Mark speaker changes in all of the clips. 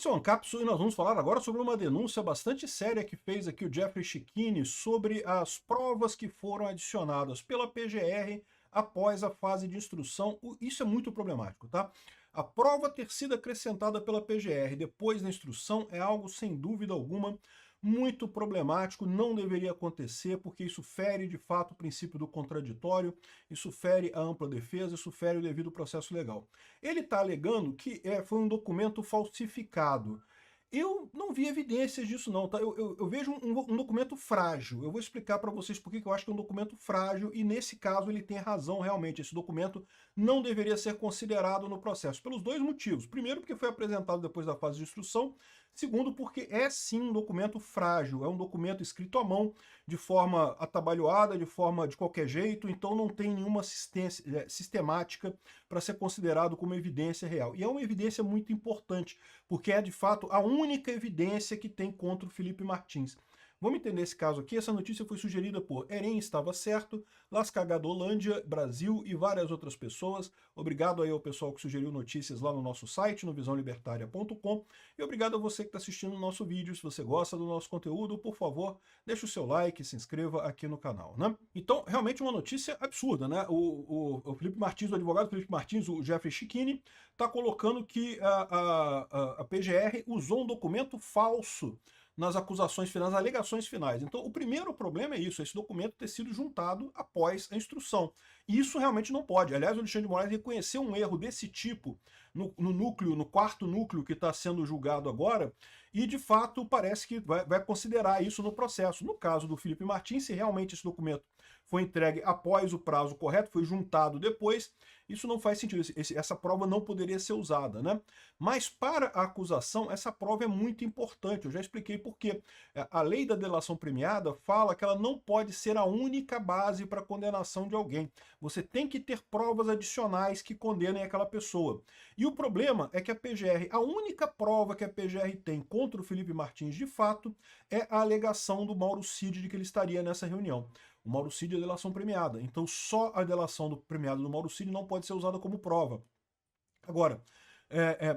Speaker 1: Esse é o Ancapsu e nós vamos falar agora sobre uma denúncia bastante séria que fez aqui o Jeffrey Schichini sobre as provas que foram adicionadas pela PGR após a fase de instrução. Isso é muito problemático, tá? A prova ter sido acrescentada pela PGR depois da instrução é algo, sem dúvida alguma, muito problemático, não deveria acontecer, porque isso fere, de fato, o princípio do contraditório, isso fere a ampla defesa, isso fere o devido processo legal. Ele está alegando que foi um documento falsificado. Eu não vi evidências disso não, tá? Eu vejo um documento frágil. Eu vou explicar para vocês por que eu acho que é um documento frágil e nesse caso ele tem razão realmente. Esse documento não deveria ser considerado no processo, pelos dois motivos. Primeiro, porque foi apresentado depois da fase de instrução. Segundo, porque é sim um documento frágil, é um documento escrito à mão, de forma atabalhoada, de forma de qualquer jeito, então não tem nenhuma sistemática para ser considerado como evidência real. E é uma evidência muito importante, porque é de fato a única evidência que tem contra o Felipe Martins. Vamos entender esse caso aqui. Essa notícia foi sugerida por Eren Estava Certo, Las Cagadolândia, Brasil e várias outras pessoas. Obrigado aí ao pessoal que sugeriu notícias lá no nosso site, no visãolibertaria.com. E obrigado a você que está assistindo o nosso vídeo. Se você gosta do nosso conteúdo, por favor, deixe o seu like e se inscreva aqui no canal, né? Então, realmente uma notícia absurda, né? O Felipe Martins, o advogado Felipe Martins, o Jeffrey Schichini, está colocando que a PGR usou um documento falso nas acusações finais, nas alegações finais. Então, o primeiro problema é isso, esse documento ter sido juntado após a instrução. E isso realmente não pode. Aliás, o Alexandre de Moraes reconheceu um erro desse tipo no núcleo, no quarto núcleo que está sendo julgado agora, e de fato parece que vai considerar isso no processo. No caso do Felipe Martins, se realmente esse documento foi entregue após o prazo correto, foi juntado depois, isso não faz sentido, essa prova não poderia ser usada, né? Mas para a acusação, essa prova é muito importante, eu já expliquei por quê. A lei da delação premiada fala que ela não pode ser a única base para a condenação de alguém. Você tem que ter provas adicionais que condenem aquela pessoa. E o problema é que a única prova que a PGR tem contra o Felipe Martins, de fato, é a alegação do Mauro Cid de que ele estaria nessa reunião. O Mauro Cid é a delação premiada, então só a delação do premiado do Mauro Cid não pode ser usada como prova. Agora,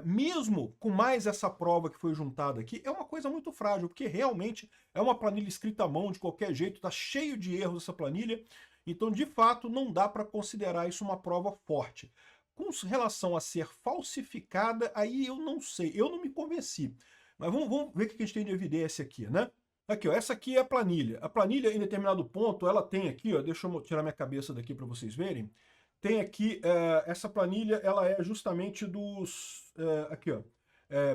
Speaker 1: mesmo com mais essa prova que foi juntada aqui, é uma coisa muito frágil, porque realmente é uma planilha escrita à mão de qualquer jeito, está cheio de erros essa planilha, então de fato não dá para considerar isso uma prova forte. Com relação a ser falsificada, aí eu não sei, eu não me convenci. Mas vamos ver o que a gente tem de evidência aqui, né? Aqui, ó, essa aqui é a planilha. A planilha, em determinado ponto, ela tem aqui, ó, deixa eu tirar minha cabeça daqui para vocês verem. Tem aqui, essa planilha, ela é justamente dos... aqui, ó.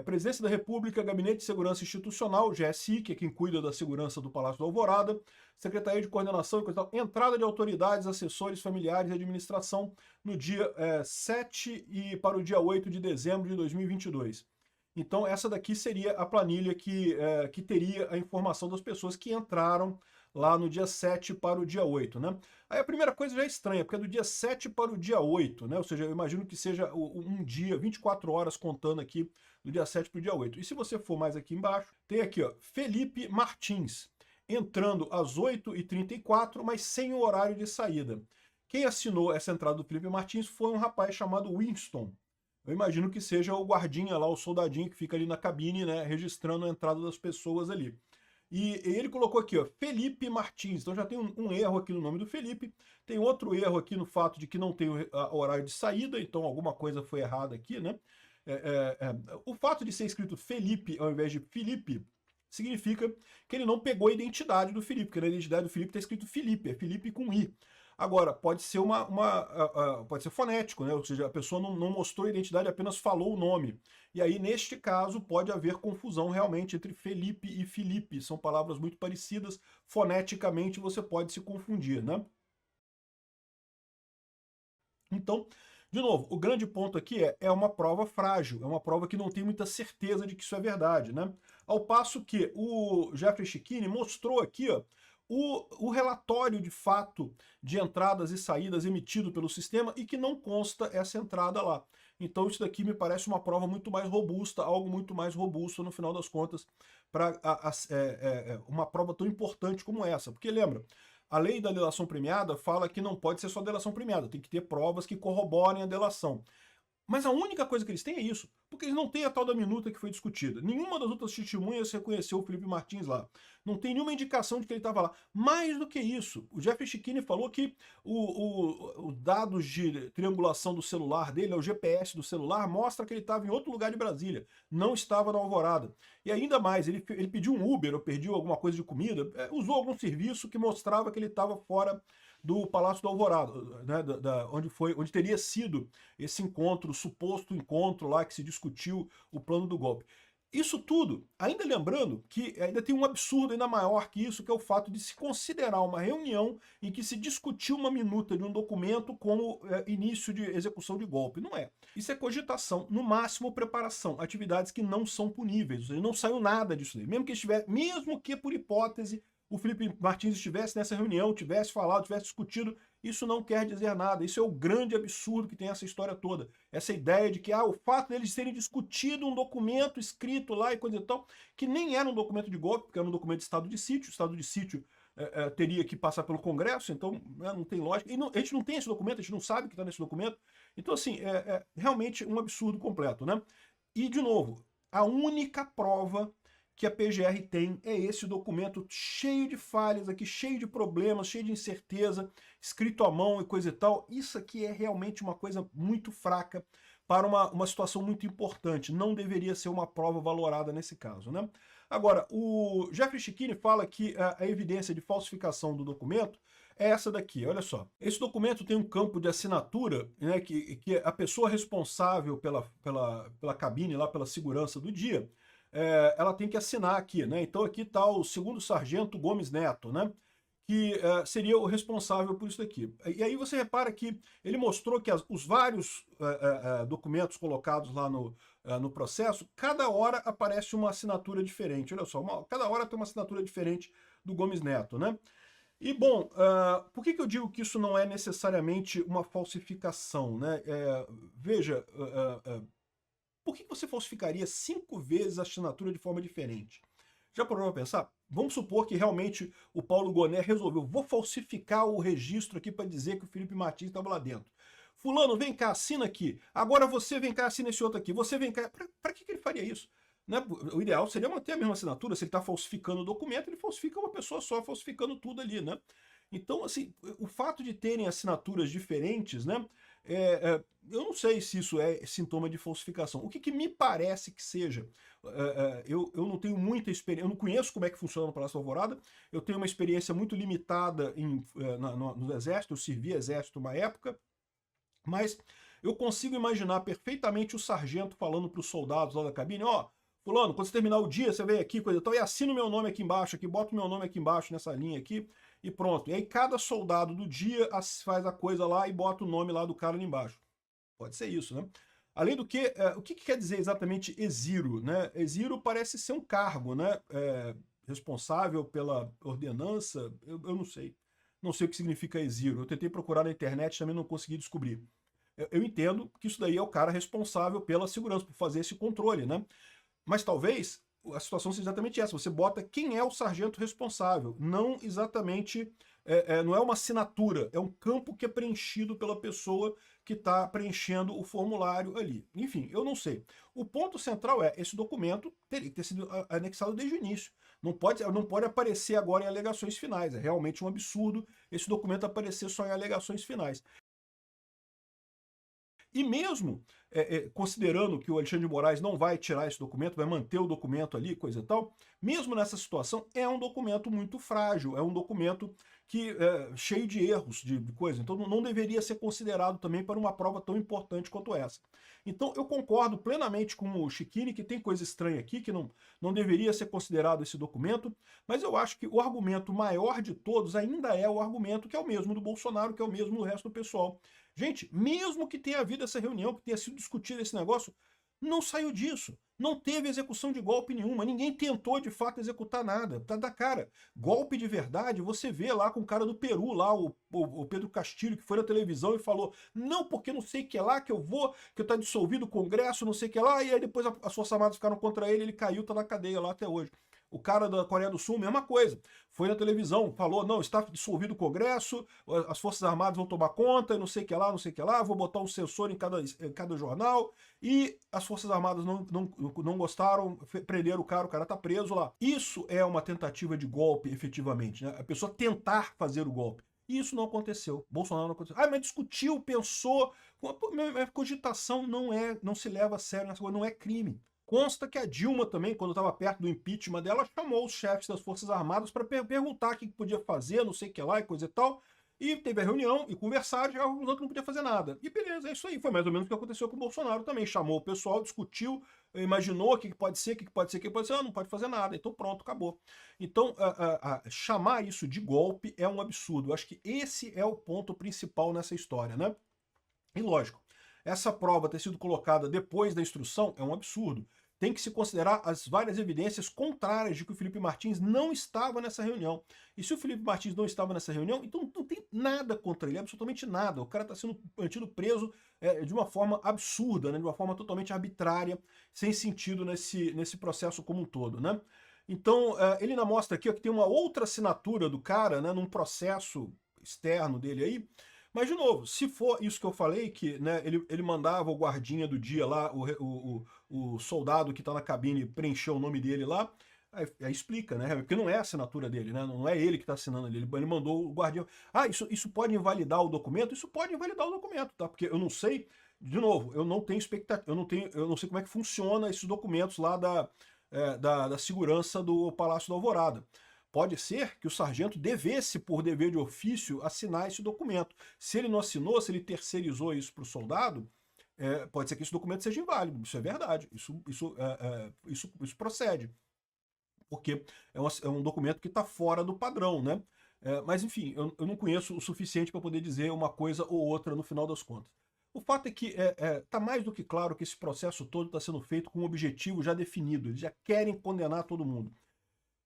Speaker 1: Presidência da República, Gabinete de Segurança Institucional, GSI, que é quem cuida da segurança do Palácio da Alvorada, Secretaria de Coordenação e coisa tal, entrada de autoridades, assessores, familiares e administração no dia 7 e para o dia 8 de dezembro de 2022. Então essa daqui seria a planilha que teria a informação das pessoas que entraram lá no dia 7 para o dia 8, né? Aí a primeira coisa já é estranha, porque é do dia 7 para o dia 8, né? Ou seja, eu imagino que seja um dia, 24 horas contando aqui do dia 7 para o dia 8. E se você for mais aqui embaixo, tem aqui, ó, Felipe Martins, entrando às 8h34, mas sem o horário de saída. Quem assinou essa entrada do Felipe Martins foi um rapaz chamado Winston. Eu imagino que seja o guardinha lá, o soldadinho que fica ali na cabine, né, registrando a entrada das pessoas ali. E ele colocou aqui, ó, Felipe Martins. Então já tem um erro aqui no nome do Felipe. Tem outro erro aqui no fato de que não tem o horário de saída, então alguma coisa foi errada aqui, né? O fato de ser escrito Felipe ao invés de Felipe significa que ele não pegou a identidade do Felipe, porque na identidade do Felipe está escrito Felipe, é Felipe com I. Agora, pode ser pode ser fonético, né? Ou seja, a pessoa não mostrou a identidade, apenas falou o nome. E aí, neste caso, pode haver confusão realmente entre Felipe e Filipe. São palavras muito parecidas, foneticamente você pode se confundir, né? Então, de novo, o grande ponto aqui é uma prova frágil, é uma prova que não tem muita certeza de que isso é verdade, né? Ao passo que o Jeffrey Schichini mostrou aqui, ó, o relatório de fato de entradas e saídas emitido pelo sistema e que não consta essa entrada lá. Então isso daqui me parece uma prova muito mais robusta, algo muito mais robusto no final das contas para uma prova tão importante como essa. Porque lembra, a lei da delação premiada fala que não pode ser só delação premiada, tem que ter provas que corroborem a delação. Mas a única coisa que eles têm é isso, porque eles não têm a tal da minuta que foi discutida. Nenhuma das outras testemunhas reconheceu o Felipe Martins lá. Não tem nenhuma indicação de que ele estava lá. Mais do que isso, o Jeffrey Schickini falou que os dados de triangulação do celular dele, o GPS do celular, mostra que ele estava em outro lugar de Brasília, não estava na Alvorada. E ainda mais, ele pediu um Uber ou pediu alguma coisa de comida, usou algum serviço que mostrava que ele estava fora do Palácio da Alvorada, né, onde teria sido esse encontro, suposto encontro lá que se discutiu o plano do golpe. Isso tudo, ainda lembrando que ainda tem um absurdo ainda maior que isso, que é o fato de se considerar uma reunião em que se discutiu uma minuta de um documento como início de execução de golpe. Não é. Isso é cogitação, no máximo preparação, atividades que não são puníveis. Ou seja, não saiu nada disso daí. Mesmo que por hipótese o Felipe Martins estivesse nessa reunião, tivesse falado, tivesse discutido, isso não quer dizer nada. Isso é o grande absurdo que tem essa história toda. Essa ideia de que o fato deles terem discutido um documento escrito lá e coisa e tal, que nem era um documento de golpe, porque era um documento de estado de sítio. O estado de sítio teria que passar pelo Congresso, então não tem lógica. E a gente não tem esse documento, a gente não sabe o que está nesse documento. Então, assim, realmente um absurdo completo, né? E, de novo, a única prova que a PGR tem é esse documento cheio de falhas aqui, cheio de problemas, cheio de incerteza, escrito à mão e coisa e tal. Isso aqui é realmente uma coisa muito fraca para uma situação muito importante. Não deveria ser uma prova valorada nesse caso, né? Agora, o Jeffrey Schickini fala que a evidência de falsificação do documento é essa daqui, olha só. Esse documento tem um campo de assinatura, né, que a pessoa responsável pela cabine, lá pela segurança do dia, ela tem que assinar aqui, né? Então aqui está o segundo sargento Gomes Neto, né? Que seria o responsável por isso daqui. E aí você repara que ele mostrou que os vários documentos colocados lá no processo, cada hora aparece uma assinatura diferente. Olha só, cada hora tem uma assinatura diferente do Gomes Neto, né? E, bom, por que eu digo que isso não é necessariamente uma falsificação, né? Veja, por que você falsificaria 5 vezes a assinatura de forma diferente? Já parou para pensar? Vamos supor que realmente o Paulo Goné resolveu, vou falsificar o registro aqui para dizer que o Felipe Martins estava lá dentro. Fulano, vem cá, assina aqui. Agora você vem cá, assina esse outro aqui. Você vem cá. Para que ele faria isso? Né? O ideal seria manter a mesma assinatura. Se ele está falsificando o documento, ele falsifica uma pessoa só, falsificando tudo ali, né? Então, assim, o fato de terem assinaturas diferentes, né? Eu não sei se isso é sintoma de falsificação. O que me parece que seja? Eu não tenho muita experiência, eu não conheço como é que funciona no Palácio da Alvorada, eu tenho uma experiência muito limitada no Exército, eu servi Exército uma época, mas eu consigo imaginar perfeitamente o sargento falando para os soldados lá da cabine, fulano, quando você terminar o dia, você vem aqui, coisa e tal, e assina o meu nome aqui embaixo, bota o meu nome aqui embaixo nessa linha aqui, e pronto. E aí cada soldado do dia faz a coisa lá e bota o nome lá do cara ali embaixo. Pode ser isso, né? Além do que, o que quer dizer exatamente exiro, né? Exiro parece ser um cargo, né? Responsável pela ordenança, eu não sei. Não sei o que significa exiro. Eu tentei procurar na internet, também não consegui descobrir. Eu entendo que isso daí é o cara responsável pela segurança, por fazer esse controle, né? Mas talvez a situação seja exatamente essa. Você bota quem é o sargento responsável, não exatamente, não é uma assinatura, é um campo que é preenchido pela pessoa que está preenchendo o formulário ali. Enfim, eu não sei. O ponto central esse documento teria que ter sido anexado desde o início. Não pode aparecer agora em alegações finais. É realmente um absurdo esse documento aparecer só em alegações finais. E mesmo considerando que o Alexandre de Moraes não vai tirar esse documento, vai manter o documento ali, coisa e tal, mesmo nessa situação, é um documento muito frágil, é um documento que cheio de erros, de coisa. Então não deveria ser considerado também para uma prova tão importante quanto essa. Então eu concordo plenamente com o Schickini que tem coisa estranha aqui, que não deveria ser considerado esse documento, mas eu acho que o argumento maior de todos ainda é o argumento que é o mesmo do Bolsonaro, que é o mesmo do resto do pessoal. Gente, mesmo que tenha havido essa reunião, que tenha sido discutido esse negócio, não saiu disso. Não teve execução de golpe nenhuma. Ninguém tentou, de fato, executar nada. Tá da cara. Golpe de verdade, você vê lá com o cara do Peru, lá, o Pedro Castilho, que foi na televisão e falou, não, porque não sei o que é lá, que eu vou, que tá dissolvido o Congresso, não sei o que é lá, e aí depois as Forças Armadas ficaram contra ele, ele caiu, tá na cadeia lá até hoje. O cara da Coreia do Sul, mesma coisa. Foi na televisão, falou, não, está dissolvido o Congresso, as Forças Armadas vão tomar conta, não sei o que lá, não sei o que lá, vou botar um sensor em cada jornal, e as Forças Armadas não gostaram, prenderam o cara tá preso lá. Isso é uma tentativa de golpe, efetivamente, né? A pessoa tentar fazer o golpe. E isso não aconteceu. Bolsonaro não aconteceu. Ah, mas discutiu, pensou. A cogitação não se leva a sério nessa coisa, não é crime. Consta que a Dilma também, quando estava perto do impeachment dela, chamou os chefes das Forças Armadas para perguntar o que podia fazer, não sei o que lá e coisa e tal. E teve a reunião e conversaram, e conclusão que não podia fazer nada. E beleza, é isso aí. Foi mais ou menos o que aconteceu com o Bolsonaro também. Chamou o pessoal, discutiu, imaginou o que pode ser, o que pode ser, o que pode ser. Ah, não pode fazer nada. Então pronto, acabou. Então, chamar isso de golpe é um absurdo. Eu acho que esse é o ponto principal nessa história, né? E lógico, essa prova ter sido colocada depois da instrução é um absurdo. Tem que se considerar as várias evidências contrárias de que o Felipe Martins não estava nessa reunião. E se o Felipe Martins não estava nessa reunião, então não tem nada contra ele, absolutamente nada. O cara está sendo mantido preso de uma forma absurda, né? De uma forma totalmente arbitrária, sem sentido nesse processo como um todo, né? Então, ele ainda mostra aqui ó, que tem uma outra assinatura do cara, né, num processo externo dele aí. Mas, de novo, se for isso que eu falei, que né, ele mandava o guardinha do dia lá, o soldado que está na cabine preencher o nome dele lá, aí explica, né? Porque não é a assinatura dele, né? Não é ele que está assinando ali, ele mandou o guardinha. Ah, isso pode invalidar o documento? Isso pode invalidar o documento, tá? Porque eu não sei, de novo, eu não tenho expectativa, eu não sei como é que funciona esses documentos lá da segurança do Palácio da Alvorada. Pode ser que o sargento devesse, por dever de ofício, assinar esse documento. Se ele não assinou, se ele terceirizou isso para o soldado, pode ser que esse documento seja inválido. Isso é verdade. Isso procede. Porque é um documento que está fora do padrão, né? Mas, enfim, eu não conheço o suficiente para poder dizer uma coisa ou outra no final das contas. O fato é que está mais do que claro que esse processo todo está sendo feito com um objetivo já definido. Eles já querem condenar todo mundo.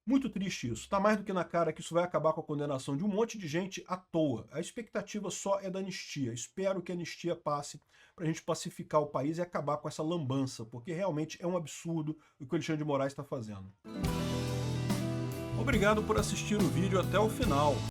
Speaker 1: Muito triste isso. Está mais do que na cara que isso vai acabar com a condenação de um monte de gente à toa. A expectativa só é da anistia. Espero que a anistia passe para a gente pacificar o país e acabar com essa lambança, porque realmente é um absurdo o que o Alexandre de Moraes está fazendo. Obrigado por assistir o vídeo até o final.